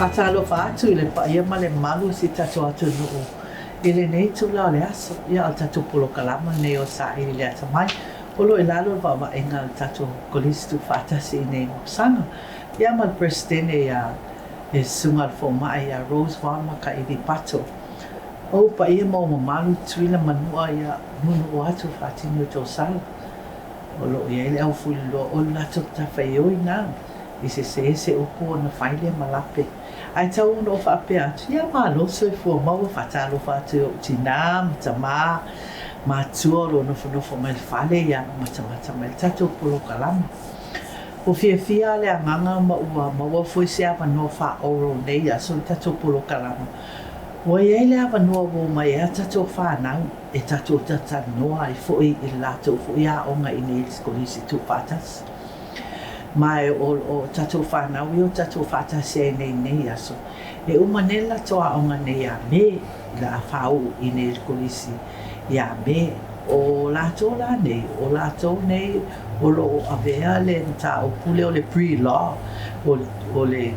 Whakatalo whaatu I le paia ma le malu si tato atu nuu. I le nei tula o le aso, ia o tato polo kalama nei o Saili le Atamai. Olo I lalo wa inga tato kolisi tu whaatasi I nei mosanga. Ia ma le presidente ia e sunga le fomai ia Rose Wama ka I di pato. O paia mo malu tuila manua ia munu o atu Fatima to sala. Olo ia ele au fuli lo o lato tawhaioi nā. I se upo na whaile malape. Ai tau no whape atu, ia maa loso I fua maua whatalo whatu o tina, matama, matua lo nofo mai whale ia matamata mai tato polo kalama. O fia le anganga maua fui se awa no wha oro nei a so tato polo kalama. O ia le awa noa wo mai a tato whanau e tato tata noa I fui I lato fui a onga I nei skolisi tu patas. Mai o tato whanau I o tato whatasi e nei aso. E umanela toa onga nei a me la whau I nei kolisi ia me o lato la nei, o lato nei o lo avea le ta o pule o le pre-law o le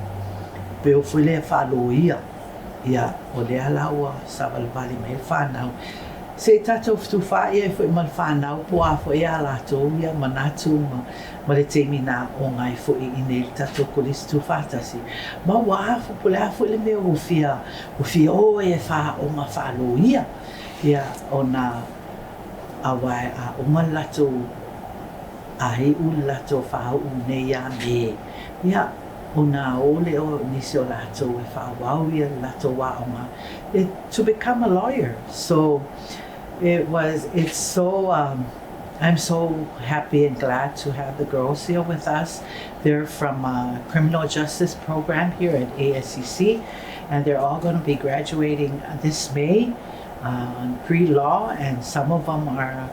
peo fui le whaloia ia o le alaua sa valvali me whanau. Se tato tu whaia fui mal whanau po a fui a lato ia manatu ma le teimi nā o ngai fui I nei tato kolisi tu whatasi. Ma wafu pule a fui le mea ufia o e wha o ma whaloia ia o nā awai a uma lato a hei lato whau nei a me. Ia o nā ole o nisi o lato e whawau ia lato wa o ma. To become a lawyer. So it's so, I'm so happy and glad to have the girls here with us. They're from a criminal justice program here at ASCC, and they're all going to be graduating this May on pre-law, and some of them are,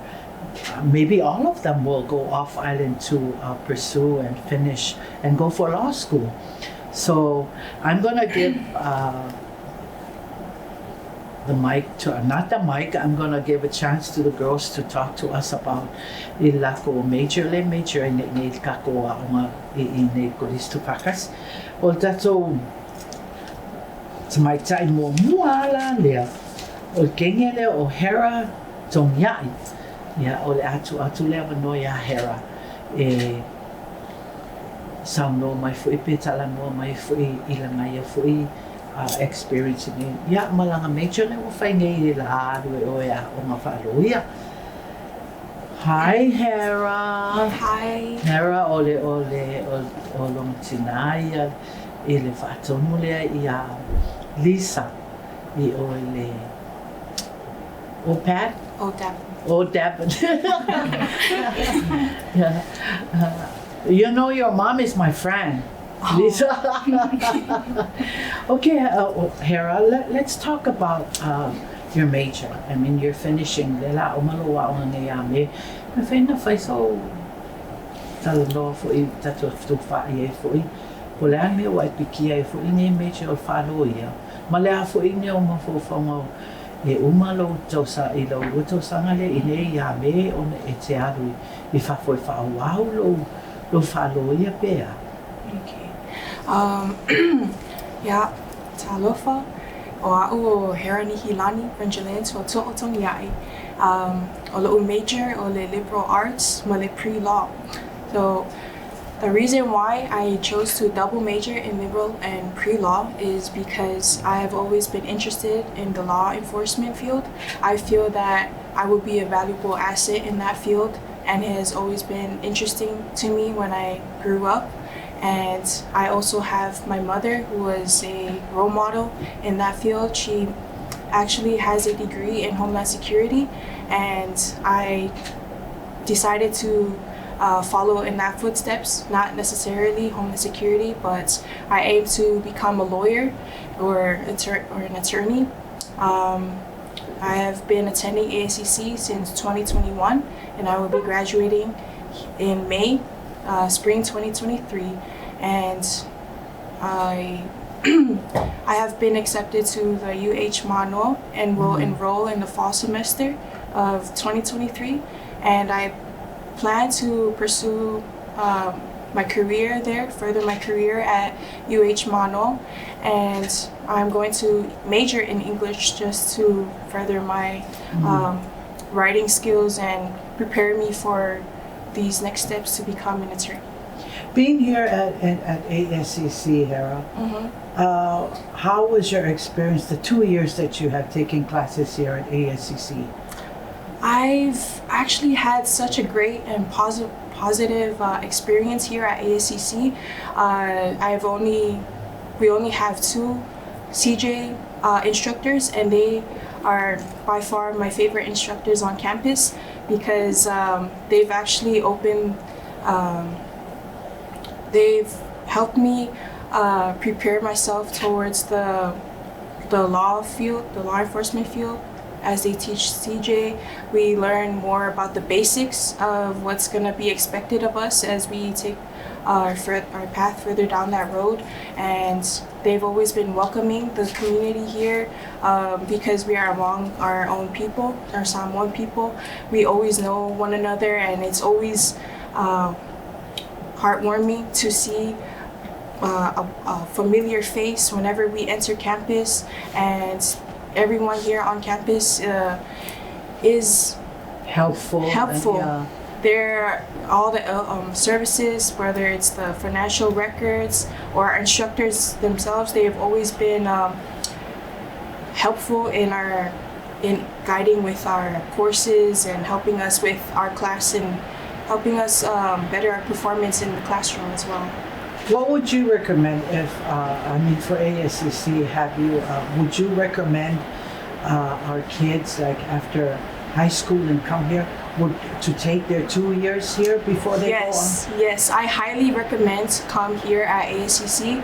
maybe all of them will go off island to pursue and finish and go for law school. So I'm going to give the mic to, not the mic, I'm going to give a chance to the girls to talk to us about ilako major in nei kako a I nei kolisi tupakas. O tato tamai tai muala lea. O kenge le o Hera tong yai. Ia o le atu le no ya Hera. E sam no mai fui petala no mai fui ilanga ia fui experience ni. Ia malanga major le o fai nei la alu o ia o ma whaloia. Hi Hera. Hi. Hera o long tinai I le whaatonu lea ia Lisa I o le O Pat? Oh, Deb. Oh, Deb. Yeah. You know your mom is my friend, Lisa. Okay, Hera, let's talk about your major. I mean, you're finishing. Lela omaloa o ngayame. Me fena fai so talanoa foi tato tu fai foi. O le ame o aipikia foi nei major o whaloia. Ma le a foi nei o mafofanga e umalo tausa I lau tausanga le I nei ia me o e te aru I whafoi whaawau lo whaloia pēa. Okay. Yeah, talofa o a'u o Hera ni Hilani Rangelands o to'otong iai. O lo major o le liberal arts ma le pre-law. So the reason why I chose to double major in liberal and pre-law is because I have always been interested in the law enforcement field. I feel that I would be a valuable asset in that field, and it has always been interesting to me when I grew up. And I also have my mother, who was a role model in that field. She actually has a degree in Homeland Security, and I decided to follow in that footsteps, not necessarily Homeland Security, but I aim to become a lawyer or an attorney. I have been attending ASCC since 2021, and I will be graduating in May, spring 2023, and I have been accepted to the UH Mano and will enroll in the fall semester of 2023, and I plan to pursue my career there, further my career at UH Mano, and I'm going to major in English just to further my writing skills and prepare me for these next steps to become an attorney. Being here at ASCC, Hera, how was your experience the 2 years that you have taken classes here at ASCC? I've actually had such a great and positive experience here at ASCC. We only have 2 CJ instructors, and they are by far my favorite instructors on campus because they've actually they've helped me prepare myself towards the law field, the law enforcement field. As they teach CJ, we learn more about the basics of what's going to be expected of us as we take our path further down that road. And they've always been welcoming the community here because we are among our own people, our Samoan people. We always know one another, and it's always heartwarming to see a familiar face whenever we enter campus, and everyone here on campus is helpful. Yeah. They're all the services, whether it's the financial records or our instructors themselves, they have always been helpful in guiding with our courses and helping us with our class and helping us better our performance in the classroom as well. What would you recommend for ASCC, would you recommend our kids, like after high school and come here, to take their 2 years here before they go on? Yes, I highly recommend to come here at ASCC.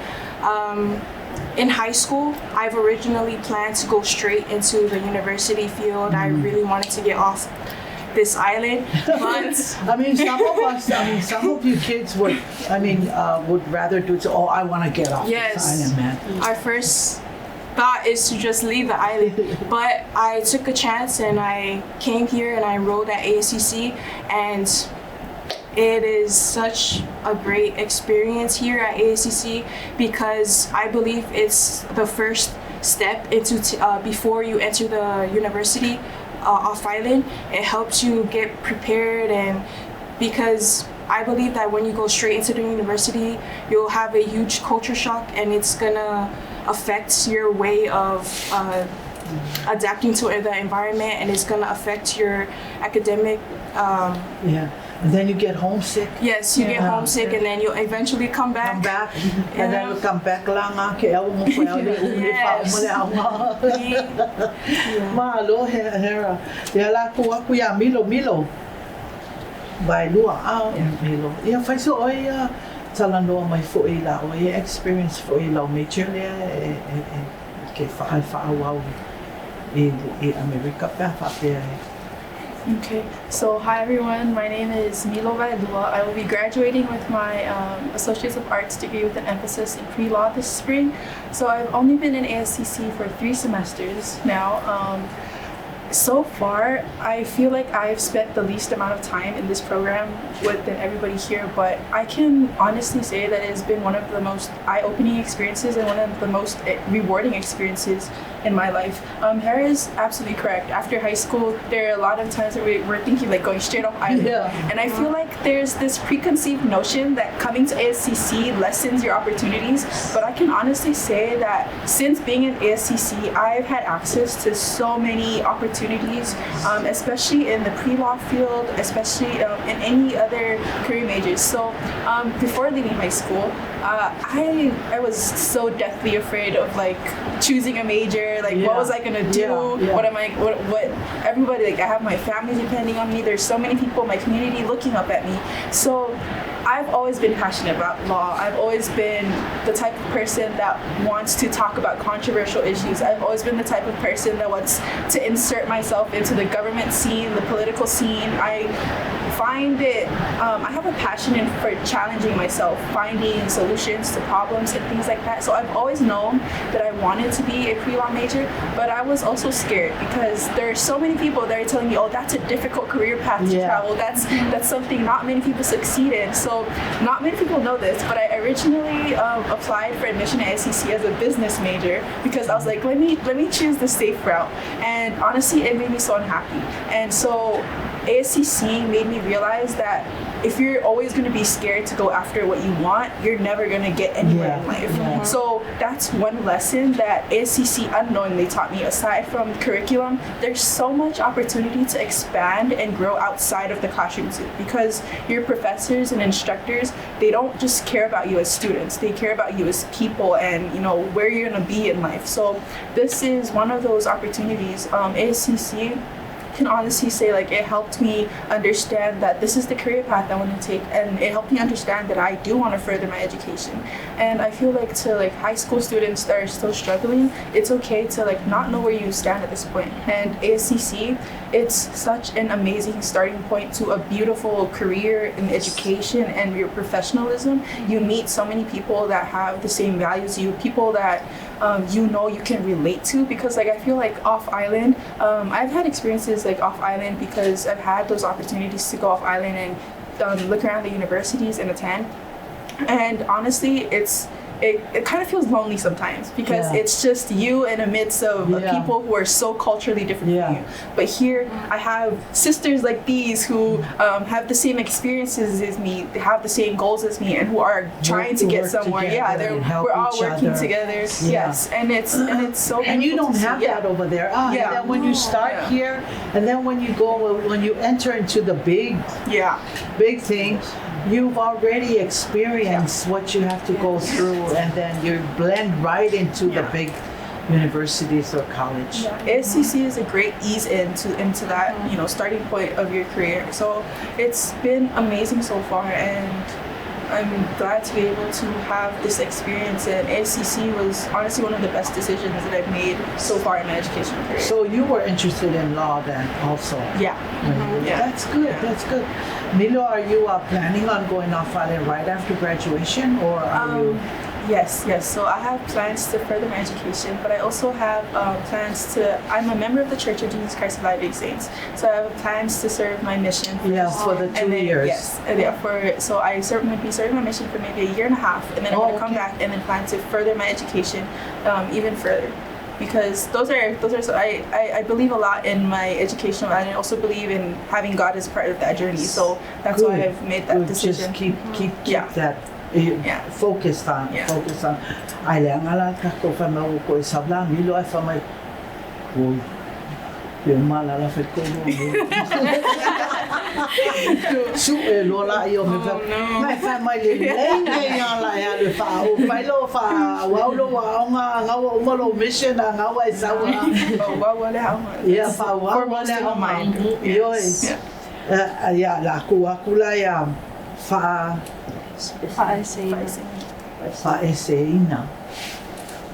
In high school, I've originally planned to go straight into the university field. I really wanted to get off this island, but some of you kids would rather do it. So, I want to get off this island, man. Our first thought is to just leave the island, but I took a chance and I came here and I enrolled at ASCC, and it is such a great experience here at ASCC because I believe it's the first step into before you enter the university off island. It helps you get prepared, and because I believe that when you go straight into the university, you'll have a huge culture shock, and it's gonna affect your way of adapting to the environment, and it's gonna affect your academic. And then you get homesick. Yes, you get homesick, and then you'll eventually come back. And then you'll come back lang Mahalo, Hera. Yala ko aku ya Milo. By luang Milo. Ya fai so talanoa mai fo'i la o experience fo'i la major le ke whakawau I America pa Okay, so hi everyone, my name is Milo Vailua. I will be graduating with my Associates of Arts degree with an emphasis in pre-law this spring. So I've only been in ASCC for 3 semesters now. So far, I feel like I've spent the least amount of time in this program than everybody here, but I can honestly say that it has been one of the most eye-opening experiences and one of the most rewarding experiences in my life. Hera is absolutely correct. After high school, there are a lot of times that we're thinking like going straight off island. And I feel like there's this preconceived notion that coming to ASCC lessens your opportunities, but I can honestly say that since being in ASCC, I've had access to so many opportunities, especially in the pre-law field, especially in any other career majors. So before leaving high school, I was so deathly afraid of like choosing a major. Like, what was I gonna do? What everybody, like, I have my family depending on me. There's so many people in my community looking up at me. So I've always been passionate about law. I've always been the type of person that wants to talk about controversial issues. I've always been the type of person that wants to insert myself into the government scene, the political scene. find it, I have a passion for challenging myself, finding solutions to problems and things like that. So I've always known that I wanted to be a pre-law major, but I was also scared because there are so many people that are telling me, oh, that's a difficult career path to travel. That's something not many people succeed in. So not many people know this, but I originally applied for admission at ASCC as a business major because I was like, let me choose the safe route. And honestly, it made me so unhappy. And so ASCC made me realize that if you're always going to be scared to go after what you want, you're never going to get anywhere in life. Yeah. So that's one lesson that ASCC unknowingly taught me. Aside from curriculum, there's so much opportunity to expand and grow outside of the classroom too, because your professors and instructors, they don't just care about you as students, they care about you as people and where you're going to be in life. So this is one of those opportunities. ASCC can honestly say it helped me understand that this is the career path I want to take, and it helped me understand that I do want to further my education. And I feel like to high school students that are still struggling, it's okay to not know where you stand at this point. And ASCC, it's such an amazing starting point to a beautiful career in education and your professionalism. You meet so many people that have the same values as you, people that you can relate to, because I feel off island, I've had experiences off island because I've had those opportunities to go off island and look around the universities and attend. And honestly, it kind of feels lonely sometimes because it's just you in the midst of people who are so culturally different from you. But here I have sisters like these who have the same experiences as me, they have the same goals as me, and who are trying to get somewhere. We're all working together. Yes, and it's so. And you don't have that over there. And then when you start here, and then when you enter into the big thing, you've already experienced what you have to go through, and then you blend right into the big universities or college. ASCC is a great ease into that starting point of your career. So it's been amazing so far, and I'm glad to be able to have this experience, and ASCC was honestly one of the best decisions that I've made so far in my educational career. So you were interested in law then also? That's good. That's good. Milo, are you planning on going off island right after graduation, or are you? Yes. So I have plans to further my education, but I also have plans I'm a member of the Church of Jesus Christ of Latter-day Saints, so I have plans to serve my mission for the 2 years. Yes, so I would be serving my mission for maybe a year and a half, and then I'm going to come back and then plan to further my education even further. Because those are so I believe a lot in my educational, and I also believe in having God as part of that journey. So that's why I've made that decision. Just keep that focused on. Ai le ngala ka ko fa ma ko sabla mi lo fa mai ko ye mala la fe ko su e lo la io me fa mai fa mai le ya la ya le fa o fa lo fa wa lo wa nga wa ma lo mission nga wa sa wa le ha fa wa le ha yo ya la ku la ya fa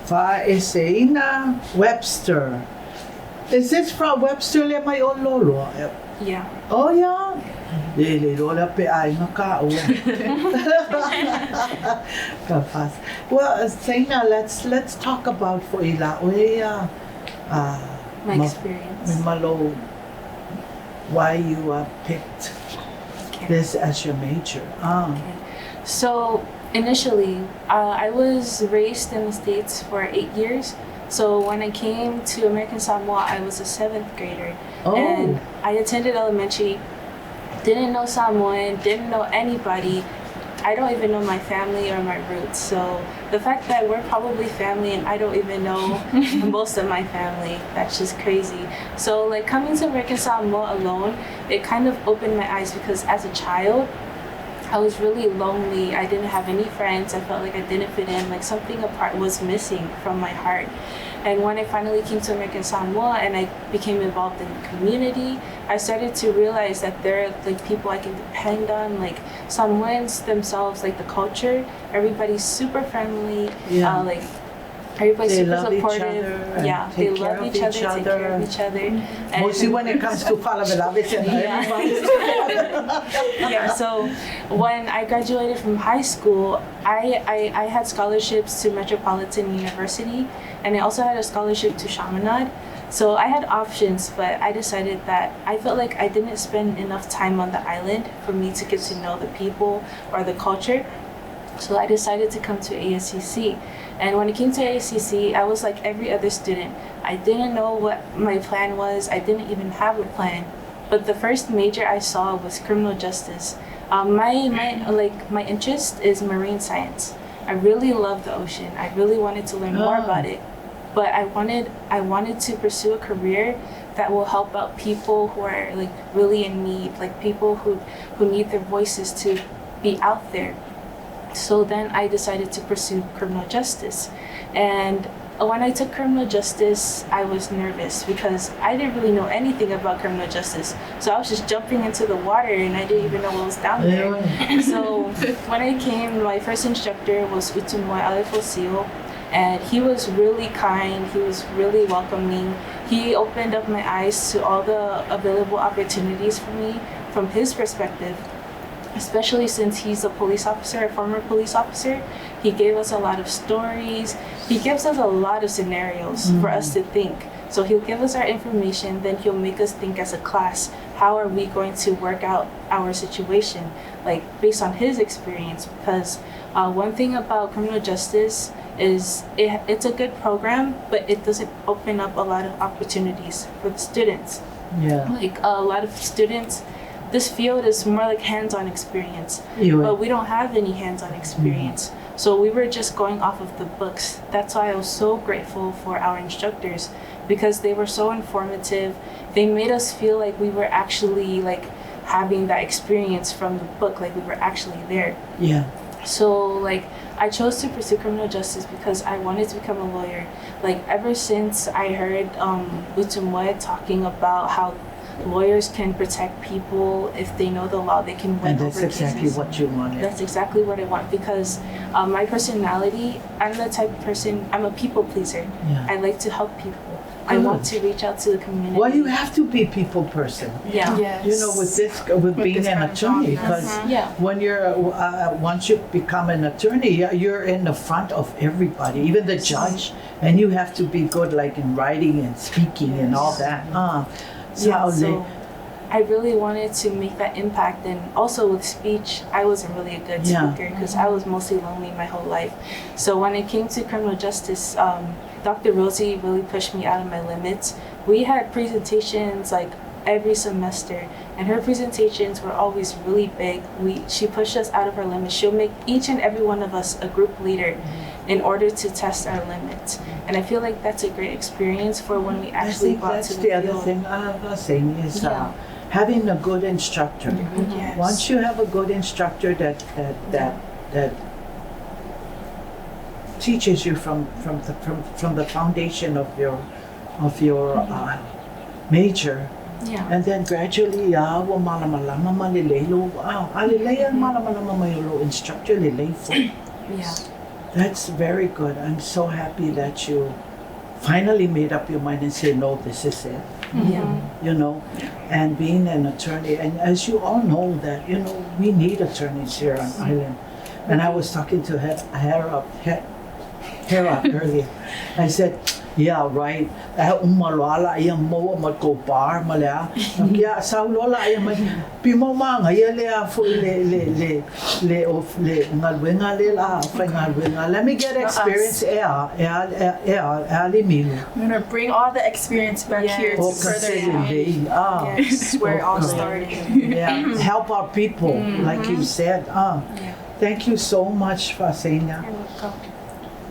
Fa'eseina Webster. Is this from Webster le mai o lolo? Yeah. Oh yeah. Le lola pe ai maka o. Well, Seina, let's talk about for ila my experience. Malo, why you picked this as your major. So initially, I was raised in the States for 8 years. So when I came to American Samoa, I was a 7th grader. And I attended elementary, didn't know Samoan, didn't know anybody. I don't even know my family or my roots. So the fact that we're probably family and I don't even know most of my family, that's just crazy. So coming to American Samoa alone, it kind of opened my eyes, because as a child, I was really lonely. I didn't have any friends. I felt like I didn't fit in, something apart was missing from my heart. And when I finally came to American Samoa and I became involved in the community, I started to realize that there are people I can depend on, Samoans themselves, the culture, everybody's super friendly. Everybody's They super love each supportive. other and Yeah, take they care love of each other, each take care of other. each other. And Mostly when it comes to Falabella, yeah, so when I graduated from high school, I had scholarships to Metropolitan University, and I also had a scholarship to Chaminade. So I had options, but I decided that I felt like I didn't spend enough time on the island for me to get to know the people or the culture. So I decided to come to ASCC. And when it came to ASCC, I was like every other student. I didn't know what my plan was. I didn't even have a plan. But the first major I saw was criminal justice. My interest is marine science. I really love the ocean. I really wanted to learn more about it. But I wanted to pursue a career that will help out people who are like really in need, like people who need their voices to be out there. So then I decided to pursue criminal justice. And when I took criminal justice, I was nervous because I didn't really know anything about criminal justice. So I was just jumping into the water and I didn't even know what was down there. So when I came, my first instructor was Utumoi Alefosio. And he was really kind, he was really welcoming. He opened up my eyes to all the available opportunities for me from his perspective, especially since he's a police officer, a former police officer. He gave us a lot of stories. He gives us a lot of scenarios for us to think. So he'll give us our information, then he'll make us think as a class, how are we going to work out our situation, like based on his experience. Because one thing about criminal justice is it's a good program, but it doesn't open up a lot of opportunities for the students. Yeah. Like a lot of students, this field is more like hands-on experience, You but we don't have any hands-on experience. So we were just going off of the books. That's why I was so grateful for our instructors, because they were so informative. They made us feel like we were actually like having that experience from the book, like we were actually there. Yeah. So like I chose to pursue criminal justice because I wanted to become a lawyer. Like ever since I heard Utumwe talking about how lawyers can protect people if they know the law, they can win And that's over exactly cases. what you wanted. That's exactly what I want, because my personality, I'm the type of person, I'm a people pleaser. Yeah. I like to help people. I Good. want to reach out to the community. Well, you have to be people person. Yeah. Yes. You know, with being this an kind of attorney, job, because Yeah. when you're once you become an attorney, you're in the front of everybody, even the judge, and you have to be good, like in writing and speaking and all that. Yeah, so I really wanted to make that impact, and also with speech, I wasn't really a good speaker because I was mostly lonely my whole life. So when it came to criminal justice, Dr. Rosie really pushed me out of my limits. We had presentations like every semester, and her presentations were always really big. She pushed us out of our limits. She'll make each and every one of us a group leader in order to test our limits. And I feel like that's a great experience for when we actually go out that's to the the other field. thing I was saying is Yeah. having a good instructor. Yes. Once you have a good instructor that teaches you from the foundation of your major, Yeah. and then gradually wa malamalama malilelo alilea malamalama mayolo instructor lilefo. Yeah. That's very good. I'm so happy that you finally made up your mind and say, no, this is it. Yeah. You know, and being an attorney, and as you all know that, you know, we need attorneys here on island. And I was talking to Hera earlier. I said, yeah, right. Umalwala ayam mo magkopar malaya. Yeah, sa lola ayam pimo manga yele fu le ngalwenga le la fa ngalwenga. Let me get experience ali milu. I'm gonna bring all the experience back here to Oh, further kasi educate. Yes, where it all Okay. started. Yeah, help our people, like you said. Yeah. Thank you so much, Fasena. You're welcome.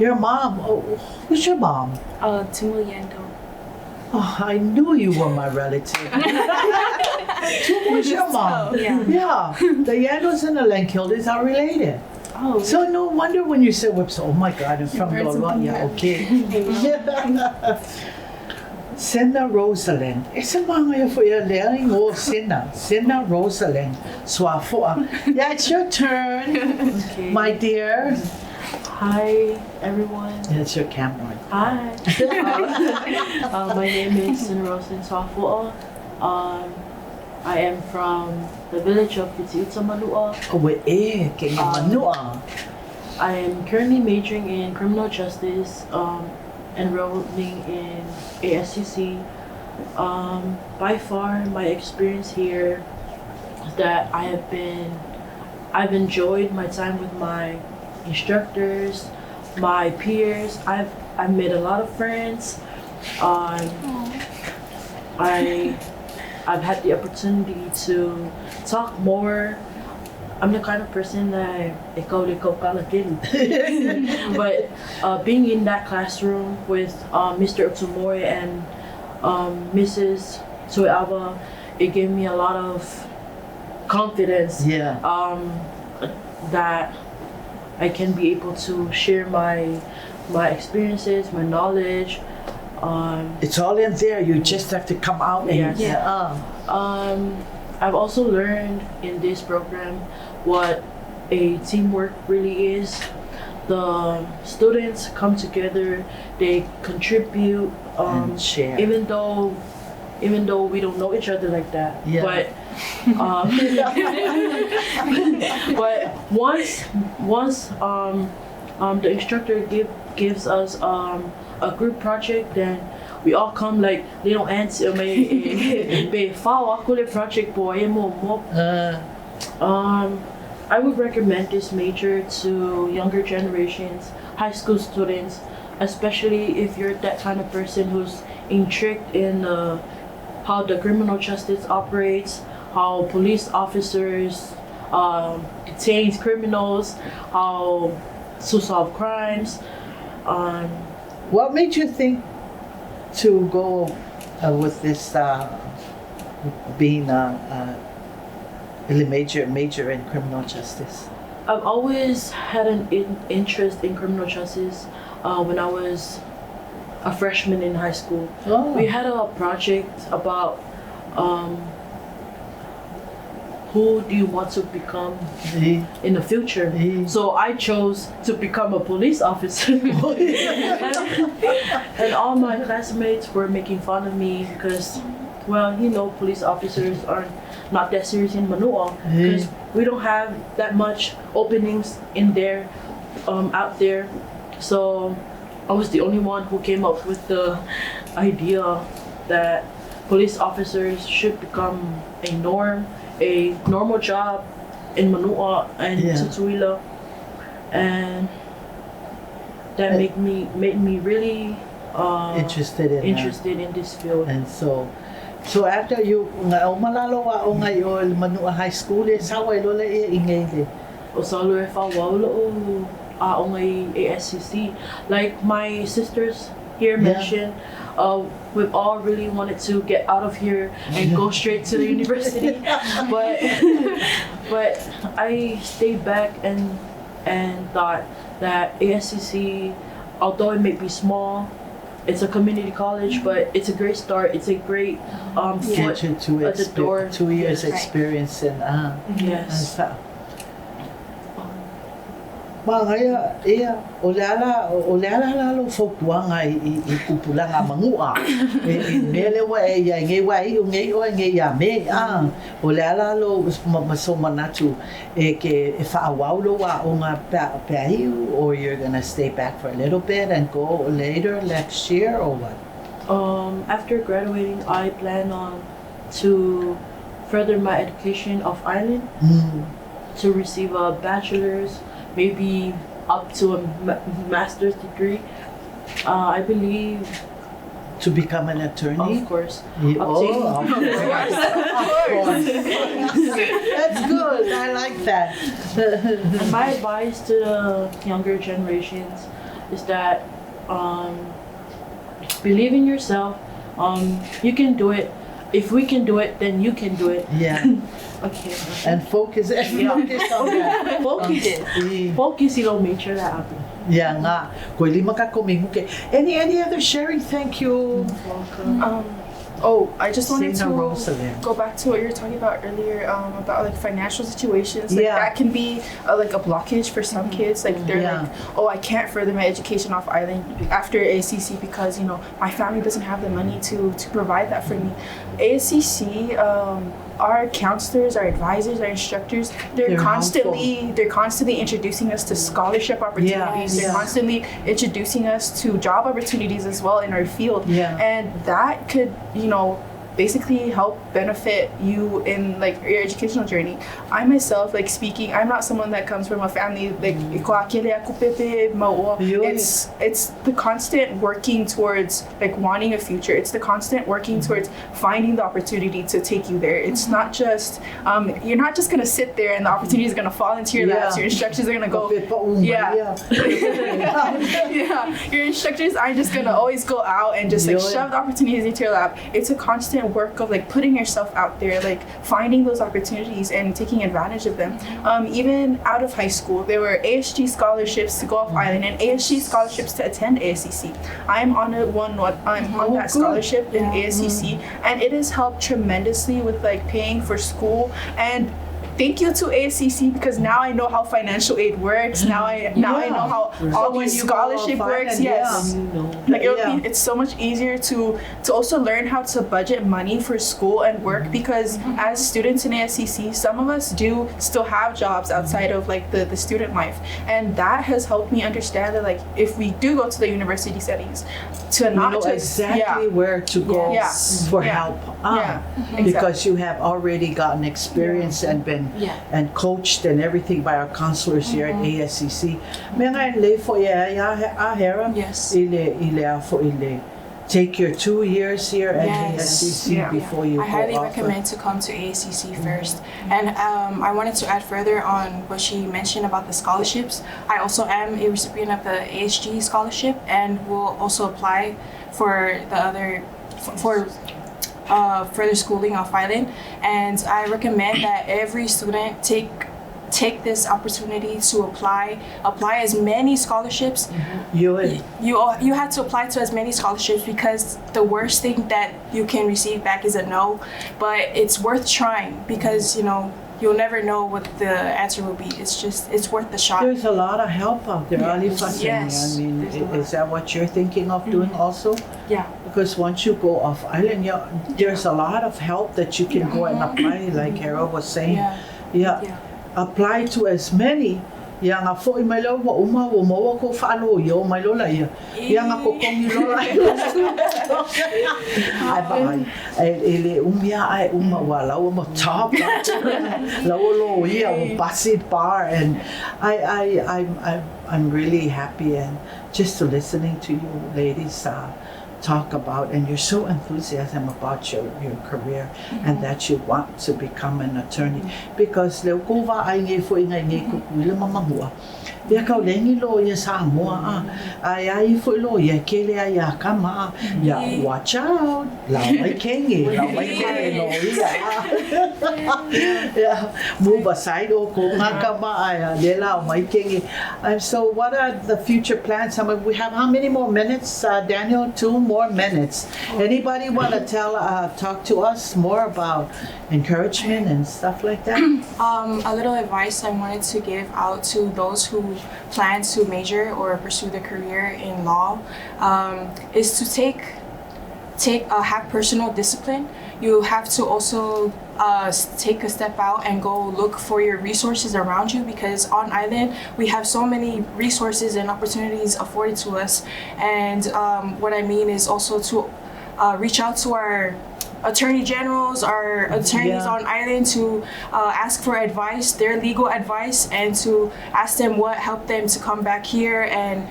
Your mom, who's your mom? Tumuyendo. Oh, I knew you were my relative. Who's your mom? Yeah. Yeah, the Yandos and the Langkildes are related. Oh. So no wonder when you said whips, oh my God, I'm from heard Lolwa. something, Yeah, yeah. okay. Yeah. Senna Rosalind. It's a mga for your learning or Senna Rosalind. Swafo. Yeah, it's your turn, Okay. my dear. Hi, everyone. It's your camera. Hi. My name is Rosin Swafua. I am from the village of Manua. I am currently majoring in criminal justice, enrolling in ASCC. By far, my experience here is that I've enjoyed my time with my instructors, my peers. I've made a lot of friends. I've had the opportunity to talk more. I'm the kind of person that but being in that classroom with Mr. Otsumori and Mrs. Soeava, it gave me a lot of confidence. Yeah. That I can be able to share my experiences, my knowledge. It's all in there. You just have to come out and I've also learned in this program what a teamwork really is. The students come together, they contribute, and share. even though we don't know each other like that. Yeah. But but once the instructor gives us a group project, then we all come like little ants. May follow a project boy more. I would recommend this major to younger generations, high school students, especially if you're that kind of person who's intrigued in how the criminal justice operates, how police officers detain criminals, how to solve crimes. What made you think to go with this being a major in criminal justice? I've always had an interest in criminal justice. When I was a freshman in high school, we had a project about who do you want to become in the future. So I chose to become a police officer. And all my classmates were making fun of me because, well, police officers are not that serious in Manua because we don't have that much openings in there, out there. So I was the only one who came up with the idea that police officers should become a normal job in Manua and Tutuila, and that made me really interested in this field. And so after you umalalo o ngayon Manua High School sawa lola ingay o salo e fa waulo o ngay ASCC, like my sisters here mentioned. We've all really wanted to get out of here and go straight to the university, but I stayed back and thought that ASCC, although it may be small, it's a community college, but it's a great start. It's a great foot at the door. 2 years experience and yes. Mga olala lalo fokwa nga ikupula nga mangua melewa ngewa ngeyame olala lo masomanatu ke faawaulo wa nga pahi, or you're gonna stay back for a little bit and go later next year or what? After graduating, I plan on to further my education off island to receive a bachelor's, maybe up to a master's degree. I believe to become an attorney. Of course. Of course. That's good. I like that. And my advice to the younger generations is that believe in yourself. You can do it. If we can do it, then you can do it. Yeah. Okay. And focus on that. Focus ilo make sure that happen. Yeah nga. Kung lima ka kuminguke. Any other sharing? Thank you. Welcome. Oh, I just wanted Saint to Rosalie. go back to what you were talking about earlier, about like financial situations. Like Yeah. that can be like a blockage for some kids. Like they're Yeah. like, oh, I can't further my education off island after ASCC because my family doesn't have the money to provide that for me. ASCC, our counselors, our advisors, our instructors, they're constantly introducing us to scholarship opportunities. Yeah. They're constantly introducing us to job opportunities as well in our field. Yeah. And that could, basically help benefit you in like your educational journey. I myself, like speaking, I'm not someone that comes from a family like it's the constant working towards like wanting a future. It's the constant working towards finding the opportunity to take you there. It's not just you're not just gonna sit there and the opportunity is gonna fall into your laps. Your instructors are gonna go your instructors aren't just gonna always go out and just like shove the opportunities into your lap. It's a constant work of like putting yourself out there, like finding those opportunities and taking advantage of them. Even out of high school, there were ASG scholarships to go off island and ASG scholarships to attend ASCC. I'm on that scholarship in ASCC, and it has helped tremendously with like paying for school. And thank you to ASCC because now I know how financial aid works. Now I know how all these scholarship works. Yes, it's so much easier to also learn how to budget money for school and work because as students in ASCC, some of us do still have jobs outside of like the student life, and that has helped me understand that like if we do go to the university settings, to not know just exactly where to go for help. Because you have already gotten experience and been and coached and everything by our counselors here at ASCC. Yes. Take your 2 years here at ASCC before you I highly recommend to come to ASCC first. And I wanted to add further on what she mentioned about the scholarships. I also am a recipient of the ASG scholarship and will also apply for the other for further schooling off island. And I recommend that every student take this opportunity to apply as many scholarships. You have to apply to as many scholarships because the worst thing that you can receive back is a no, but it's worth trying because you'll never know what the answer will be. It's worth the shot. There's a lot of help out there. Yes. I mean, is that what you're thinking of doing also? Yeah. Because once you go off island, there's a lot of help that you can go and apply, like Harold was saying. Apply to as many. Yang a foi mai lo wa uma wo mo ko fa lo yo mai lo la ia. Yang a ko kong lo la. Ai ba ele umia ai uma wa la mo top. La lo ia o basit bar, and I'm really happy and just to listening to you ladies talk about, and you're so enthusiastic about your career and that you want to become an attorney because leo ko va ai ngai fo ingai ngai ku le mamahua ya ka lengi lo ya Samoa ai fo lo ya kele ya kama ya watch out la mai kengi no ya move aside o ko ngakama ai le la mai kengi. And so what are the future plans? We have how many more minutes, Daniel? 2 more minutes. Anybody want to talk to us more about encouragement and stuff like that? A little advice I wanted to give out to those who plan to major or pursue their career in law is to have personal discipline. You have to also take a step out and go look for your resources around you because on island we have so many resources and opportunities afforded to us. And what I mean is also to reach out to our attorney generals, our attorneys on island to ask for advice, their legal advice, and to ask them what helped them to come back here and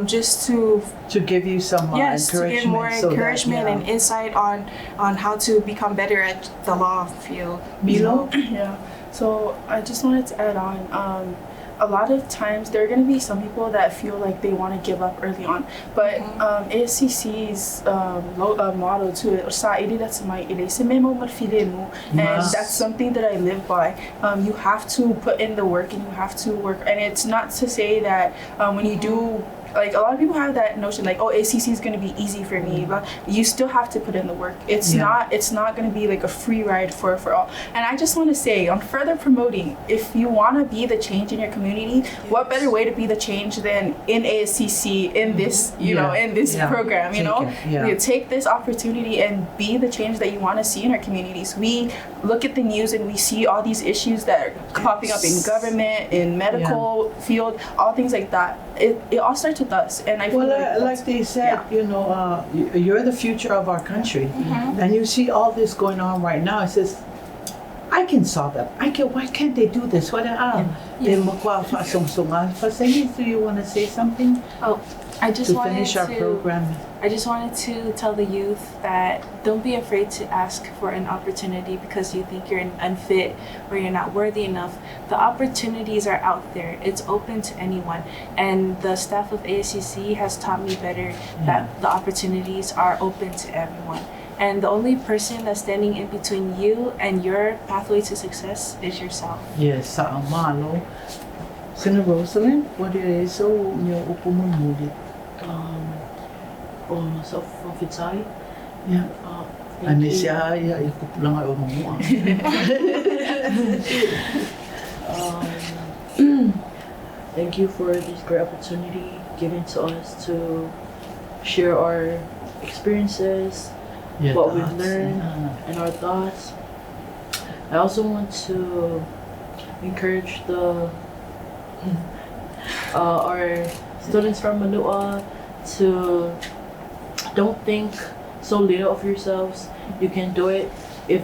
just to give you some encouragement. To give more encouragement and insight on how to become better at the law field. Milo? Yeah. So I just wanted to add on. A lot of times there are going to be some people that feel like they want to give up early on, but ASCC's motto to it, Saili le Atamai, and that's something that I live by. You have to put in the work and you have to work, and it's not to say that when you do like a lot of people have that notion like, oh, ACC is going to be easy for me, but you still have to put in the work. It's not going to be like a free ride for all. And I just want to say, on further promoting, if you want to be the change in your community, what better way to be the change than in ASCC, in this, you know, in this program, you know? You take this opportunity and be the change that you want to see in our communities. We look at the news and we see all these issues that are popping up in government, in medical field, all things like that. It all starts with us, and I feel like they said, you know, you're the future of our country, and you see all this going on right now. It says, I can solve that. Why can't they do this? What do you want to say something? Oh, I just to wanted finish our program. I just wanted to tell the youth that don't be afraid to ask for an opportunity because you think you're unfit or you're not worthy enough. The opportunities are out there. It's open to anyone. And the staff of ASCC has taught me better that the opportunities are open to everyone. And the only person that's standing in between you and your pathway to success is yourself. Yes, Samoa. Sina Rosalind, what do you say? Your opinion? So for Fatima, I miss you kupulang ay umumuang. Thank you for this great opportunity given to us to share our experiences, what we've learned, and our thoughts. I also want to encourage our students from Manua to don't think so little of yourselves. You can do it. If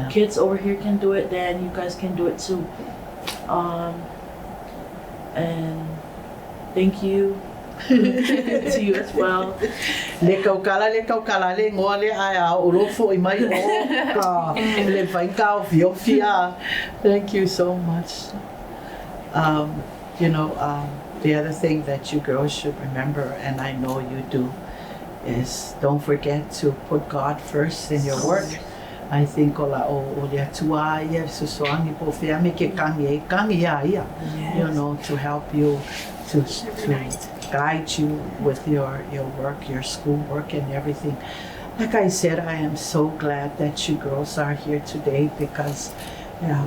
kids over here can do it, then you guys can do it too. And thank you to you as well. Le kaukala le ngole ai urofo I mai o ka le vaika fiofia. Thank you so much. You know, the other thing that you girls should remember, and I know you do, is don't forget to put God first in your work. I think ola o le tua ia susoangi po fiame ke kangi ia, you know, to help you to guide you with your work, your school work and everything. Like I said, I am so glad that you girls are here today because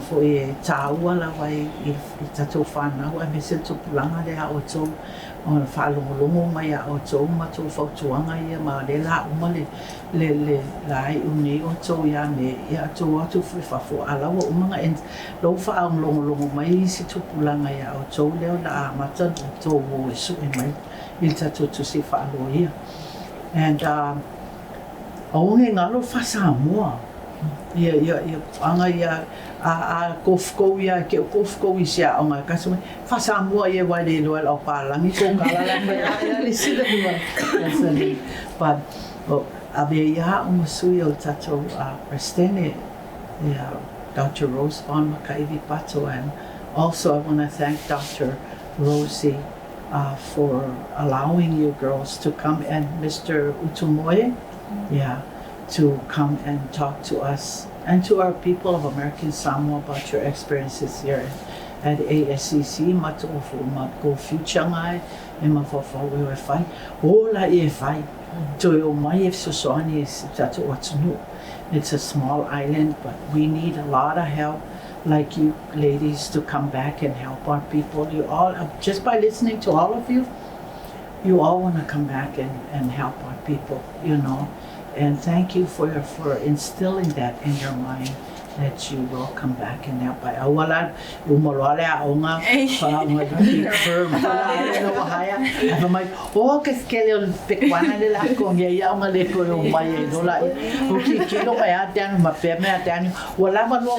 for e taua la vai I tatou whanau a me se tupulanga le a o tau o na whalongolongo mai a o tau ma tau whautuanga ia ma le la uma le lai unei o tau ia me ia tau atu whawhafo alawa umanga en lau whaang longolongo mai I se tupulanga ia o tau leo la a mata o tau o e su e mai I tatou tu se whaalo ia. And aonge ngalo whasamoa ia anga ia a kofko ia ke kofko I sia o nga kasuma Fasamua ia wai le loa o palangi ko kala la mai ia le sila ni but ave ia o masui o tatou prestene Dr. Rose Von Makaivi Pato, and also I want to thank Dr. Rosie for allowing you girls to come, and Mr. Utumoye to come and talk to us and to our people of American Samoa about your experiences here at ASCC. Matofu matko future ngai e mafofo we fai ola e fai to o mai if soani is tatu watunu. It's a small island, but we need a lot of help like you ladies to come back and help our people. You all, just by listening to all of you, you all want to come back and help our people, you know. And thank you for instilling that in your mind, that you will come back and help. I awala umolale aonga pa unga firm no haya. I'm like, oh, keskele pekwana le la kongia ya unga le ko mai no la. Okay, kilo mai atan ma pe me atan wala ma no.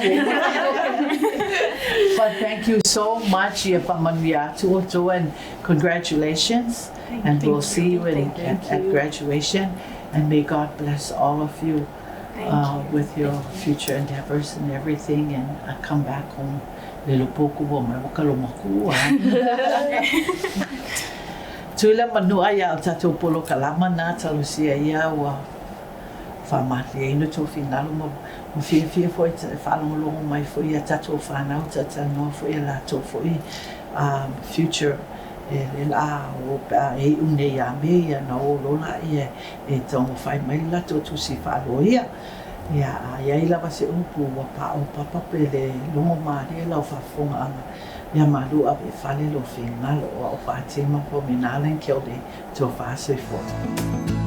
But thank you so much, Manuia, to and congratulations, and we'll see you at graduation. And may God bless all of you with your future endeavors and everything, and come back home. Tuila manua ya o tatou polo kalama na talusia ia wa whamate e ino tō whingalo mo whiawhia fo i whalongolongo mai fo i a tatou whanau tatanoa fo i a lātou fo i future e la o pa e une ya me ya na o lola e tongo fai mai la to tu si fa lo ia ya ila va se upu wa pa o papa pele longo mari la fa fonga anga ya malu a e fale lo finga lo o Fatima po minalen Langkilde to fa se fo